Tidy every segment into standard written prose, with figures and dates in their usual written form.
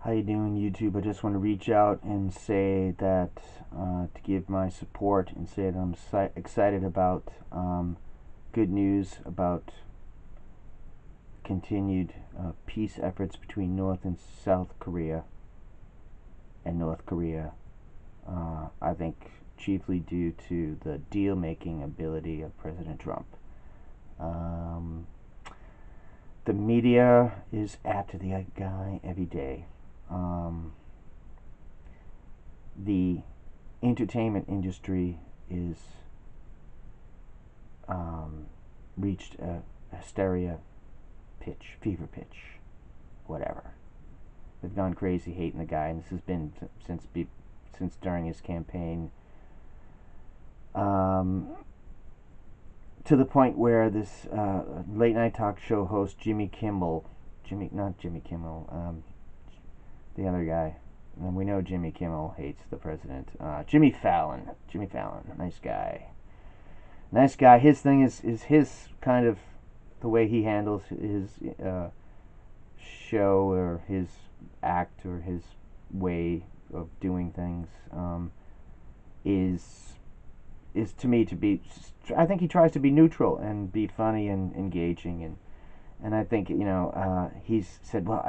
How you doing, YouTube? I just want to reach out and say that to give my support and say that I'm excited about good news about continued peace efforts between North and South Korea and North Korea. I think chiefly due to the deal-making ability of President Trump. Um, the media is after the guy every day. Um, the entertainment industry is reached a hysteria pitch, fever pitch, whatever. They've gone crazy hating the guy, and this has been since during his campaign. To the point where this late night talk show host Jimmy Kimmel, not Jimmy Kimmel, the other guy. And we know Jimmy Kimmel hates the president. Jimmy Fallon, nice guy. Nice guy. His thing is his kind of the way he handles his show or his act or his way of doing things is to me to be. I think he tries to be neutral and be funny and engaging, and I think he's said, well,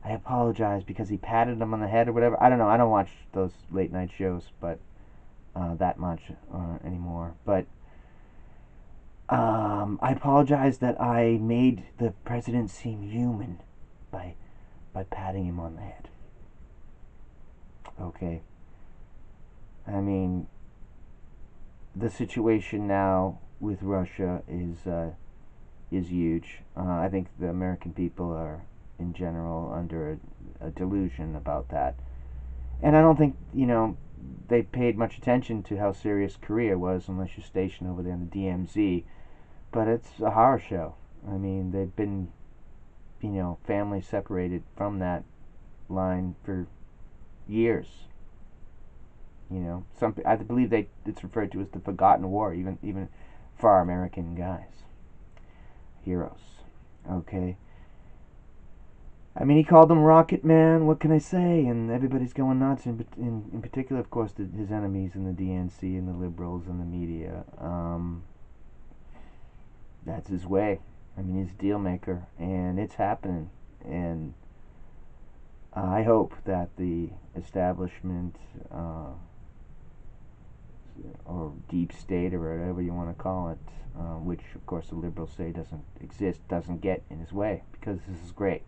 I apologize because he patted him on the head or whatever. I don't know. I don't watch those late night shows, but that much anymore. But I apologize that I made the president seem human by patting him on the head. Okay. I mean, the situation now with Russia is huge. I think the American people are, in general, under a delusion about that, and I don't think they paid much attention to how serious Korea was, unless you're stationed over there in the DMZ. But it's a horror show. I mean, they've been families separated from that line for years. Some I believe it's referred to as the Forgotten War, even for our American guys, heroes. Okay. I mean, he called them Rocket Man. What can I say? And everybody's going nuts. In particular, of course, his enemies in the DNC and the liberals and the media. That's his way. I mean, he's a deal maker, and it's happening. And I hope that the establishment or deep state or whatever you want to call it, which of course the liberals say doesn't exist, doesn't get in his way, because this is great.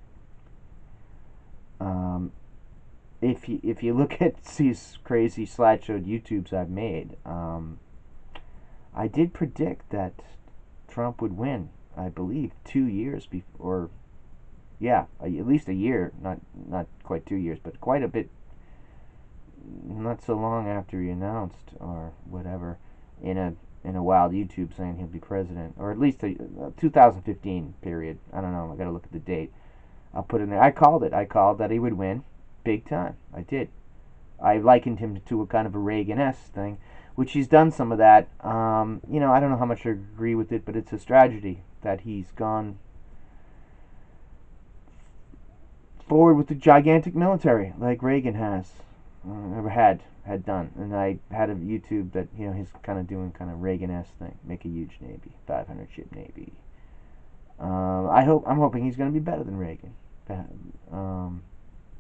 If you look at these crazy slideshow YouTubes I've made, I did predict that Trump would win. I believe 2 years before, yeah, at least a year, not quite 2 years, but quite a bit, not so long after he announced or whatever, in a wild YouTube saying he'll be president, or at least a 2015 period. I don't know. I got to look at the date. I'll put in there. I called it. I called that he would win, big time. I did. I likened him to a kind of a Reagan-esque thing, which he's done some of that. I don't know how much I agree with it, but it's a tragedy that he's gone forward with the gigantic military like Reagan has, ever had done. And I had a YouTube that he's kind of doing kind of Reagan-esque thing, make a huge navy, 500 ship navy. I'm hoping he's going to be better than Reagan,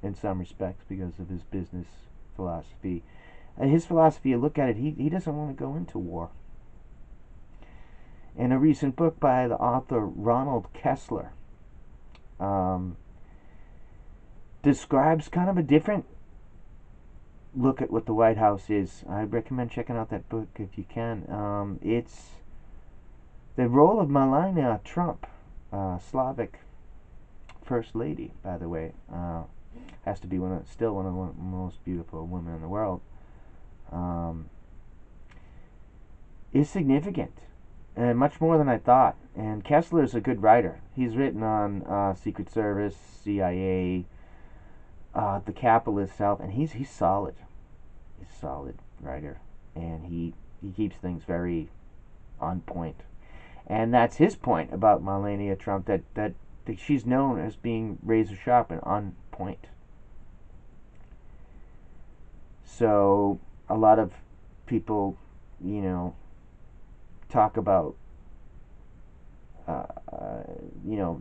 in some respects, because of his business philosophy. And his philosophy, you look at it, he doesn't want to go into war. In a recent book by the author Ronald Kessler, describes kind of a different look at what the White House is. I recommend checking out that book if you can. It's the role of Melania Trump, Slavic First Lady, by the way. Has to be still one of the most beautiful women in the world. Is significant, and much more than I thought. And Kessler is a good writer. He's written on Secret Service, CIA, the Capitol itself, and he's solid. He's a solid writer, and he keeps things very on point. And that's his point about Melania Trump, that she's known as being razor sharp and on point. So a lot of people, talk about, uh, uh,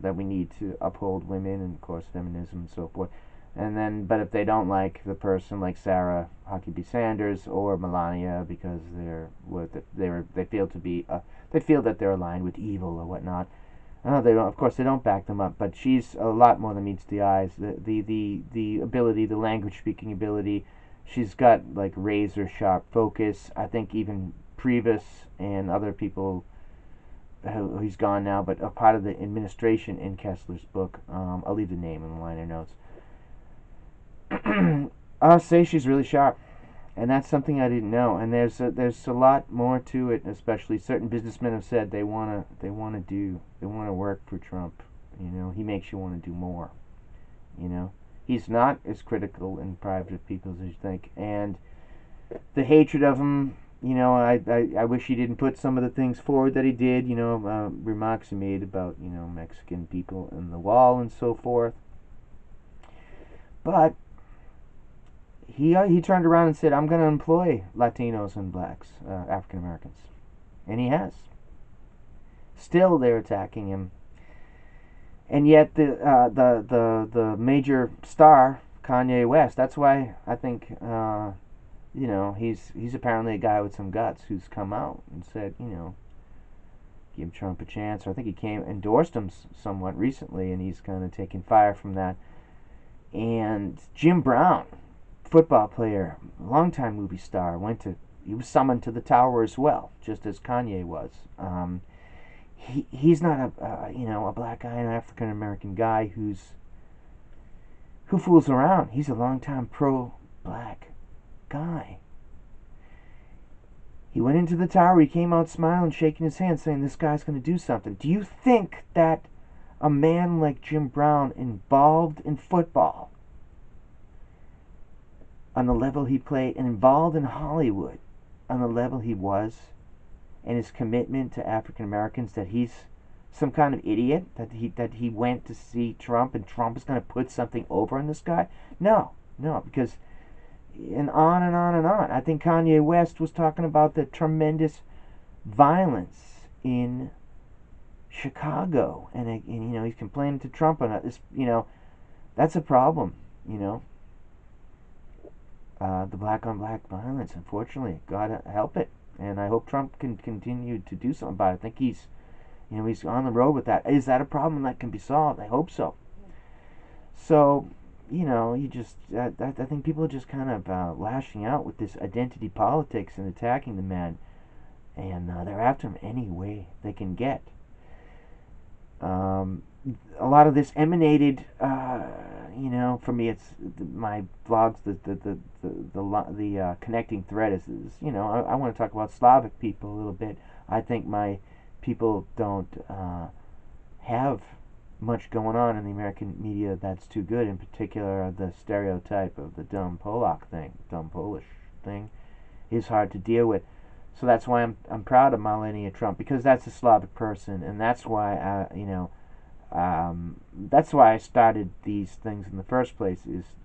that we need to uphold women and, of course, feminism and so forth. And then, but if they don't like the person like Sarah Huckabee Sanders or Melania because they feel to be they feel that they're aligned with evil or whatnot. They don't. Of course, they don't back them up. But she's a lot more than meets the eyes. The ability, the language speaking ability. She's got like razor sharp focus. I think even Priebus and other people, he's gone now, but a part of the administration in Kessler's book. I'll leave the name in the liner notes. I'll say she's really sharp, and that's something I didn't know. And there's a lot more to it. Especially certain businessmen have said they wanna work for Trump. He makes you want to do more. He's not as critical in private of people as you think, and the hatred of him. I wish he didn't put some of the things forward that he did. Remarks he made about Mexican people and the wall and so forth. But he turned around and said, "I'm going to employ Latinos and blacks, African Americans," and he has. Still, they're attacking him, and yet the major star, Kanye West. That's why I think he's apparently a guy with some guts who's come out and said give Trump a chance. Or I think he endorsed him somewhat recently, and he's kind of taking fire from that. And Jim Brown, football player, longtime movie star, he was summoned to the tower as well, just as Kanye was. He's not a black guy, an African American guy who fools around. He's a longtime pro-black guy. He went into the tower. He came out smiling, shaking his hand, saying this guy's going to do something. Do you think that a man like Jim Brown, involved in football on the level he played, and involved in Hollywood on the level he was, and his commitment to African Americans, that he's some kind of idiot, that he went to see Trump and Trump is going to put something over on this guy? No, because, and on and on and on. I think Kanye West was talking about the tremendous violence in Chicago, and he's complaining to Trump on this. That's a problem. The black on black violence. Unfortunately, God help it, and I hope Trump can continue to do something about it. I think he's on the road with that. Is that a problem that can be solved? I hope so. So, I think people are just kind of lashing out with this identity politics and attacking the man, and they're after him any way they can get. A lot of this emanated, for me, it's my blogs. The connecting thread is I want to talk about Slavic people a little bit. I think my people don't have much going on in the American media that's too good. In particular, the stereotype of the dumb Polak thing, dumb Polish thing, is hard to deal with. So that's why I'm proud of Melania Trump, because that's a Slavic person, and that's why that's why I started these things in the first place. Is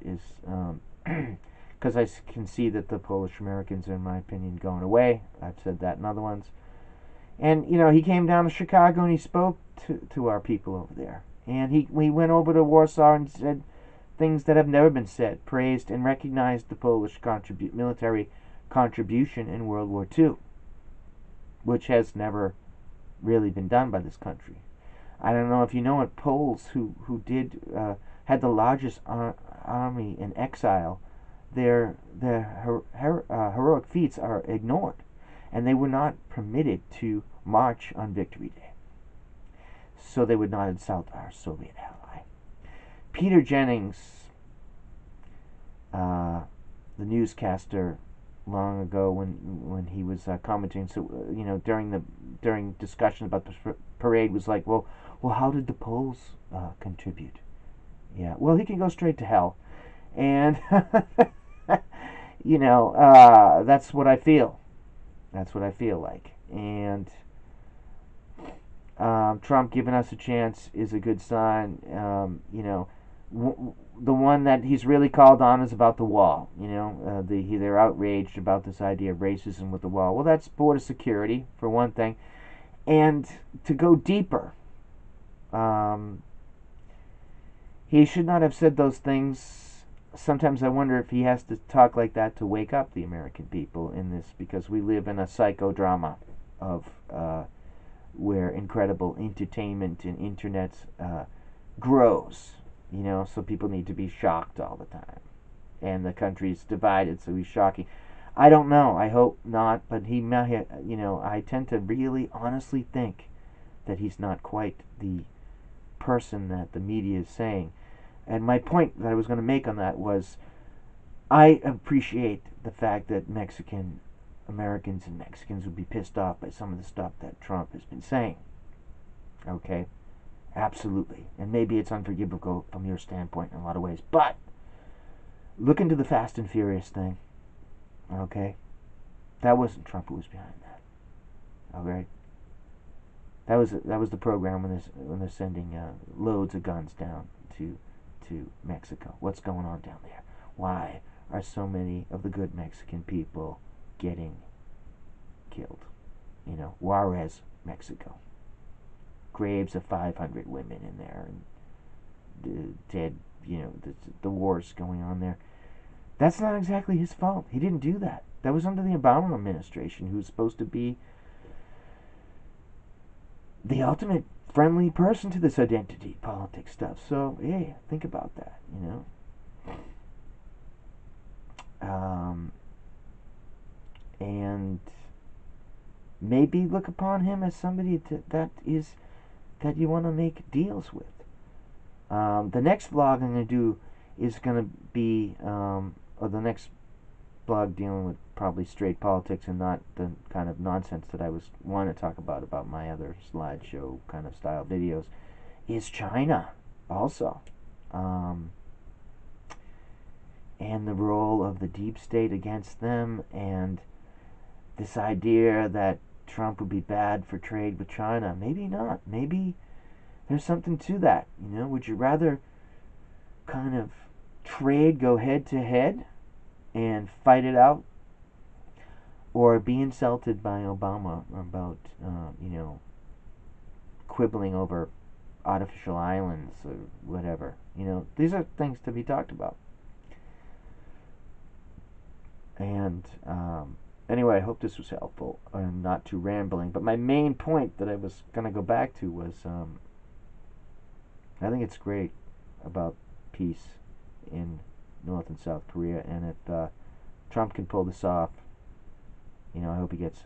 because I can see that the Polish Americans are, in my opinion, going away. I've said that in other ones. And he came down to Chicago and he spoke to our people over there. And he went over to Warsaw and said things that have never been said, praised and recognized the Polish military contribution in World War II, which has never really been done by this country. I don't know if you know it, Poles who had the largest army in exile, their heroic feats are ignored, and they were not permitted to march on Victory Day, so they would not insult our Soviet ally. Peter Jennings, the newscaster, long ago when he was commenting, so during discussion about the parade, was like, well, how did the Poles contribute? Yeah, well, he can go straight to hell, and that's what I feel. That's what I feel like, and Trump giving us a chance is a good sign. the one that he's really called on is about the wall. They're outraged about this idea of racism with the wall. Well, that's border security for one thing, and to go deeper, um, he should not have said those things. Sometimes I wonder if he has to talk like that to wake up the American people in this, because we live in a psychodrama of where incredible entertainment and internet grows. So people need to be shocked all the time, and the country's divided, so he's shocking. I don't know. I hope not, but he may. I tend to really honestly think that he's not quite the person that the media is saying. And my point that I was going to make on that was, I appreciate the fact that Mexican Americans and Mexicans would be pissed off by some of the stuff that Trump has been saying. Okay? Absolutely. And maybe it's unforgivable from your standpoint in a lot of ways. But look into the Fast and Furious thing. Okay? That wasn't Trump who was behind that. Okay? That was the program when they're sending loads of guns down to Mexico. What's going on down there? Why are so many of the good Mexican people getting killed? Juarez, Mexico. Graves of 500 women in there, and dead. The wars going on there. That's not exactly his fault. He didn't do that. That was under the Obama administration, who's supposed to be the ultimate friendly person to this identity politics stuff. So, yeah, think about that, and maybe look upon him as somebody that you want to make deals with. The next vlog I'm going to do is going to be, or the next blog dealing with probably straight politics and not the kind of nonsense that I want to talk about my other slideshow kind of style videos, is China also. And the role of the deep state against them, and this idea that Trump would be bad for trade with China. Maybe not. Maybe there's something to that. Would you rather kind of go head to head and fight it out, or be insulted by Obama about quibbling over artificial islands or whatever? These are things to be talked about. And anyway, I hope this was helpful and not too rambling. But my main point that I was going to go back to was, I think it's great about peace in North and South Korea, and if Trump can pull this off, I hope he gets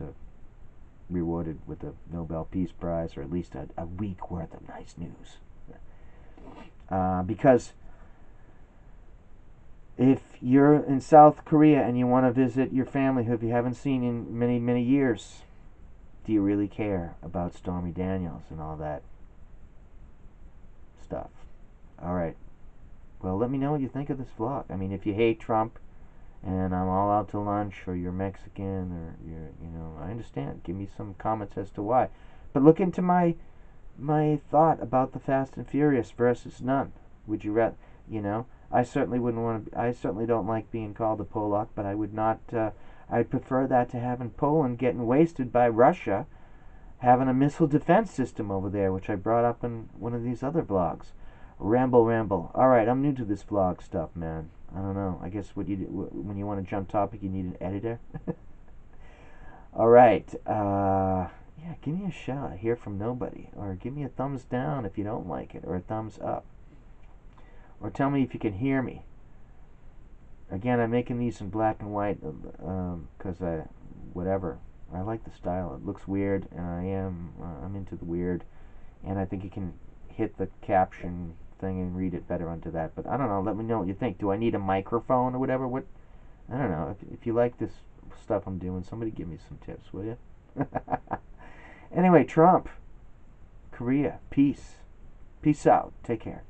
rewarded with the Nobel Peace Prize, or at least a week worth of nice news. Because if you're in South Korea and you want to visit your family who you haven't seen in many, many years, do you really care about Stormy Daniels and all that stuff? All right. Well, let me know what you think of this vlog. I mean, if you hate Trump and I'm all out to lunch, or you're Mexican, or I understand. Give me some comments as to why. But look into my thought about the Fast and Furious versus none. Would you rather, I certainly wouldn't want to. I certainly don't like being called a Polak, but I would not. I'd prefer that to having Poland getting wasted by Russia, having a missile defense system over there, which I brought up in one of these other vlogs. Ramble. All right, I'm new to this vlog stuff, man. I don't know. I guess what you do, when you want to jump topic, you need an editor. All right. Yeah, give me a shout. I hear from nobody. Or give me a thumbs down if you don't like it, or a thumbs up. Or tell me if you can hear me. Again, I'm making these in black and white because whatever. I like the style. It looks weird, and I'm into the weird, and I think you can hit the caption thing and read it better onto that. But I don't know. Let me know what you think. Do I need a microphone or whatever? What? I don't know. If you like this stuff I'm doing, somebody give me some tips, will you? Anyway, Trump, Korea, peace. Peace out. Take care.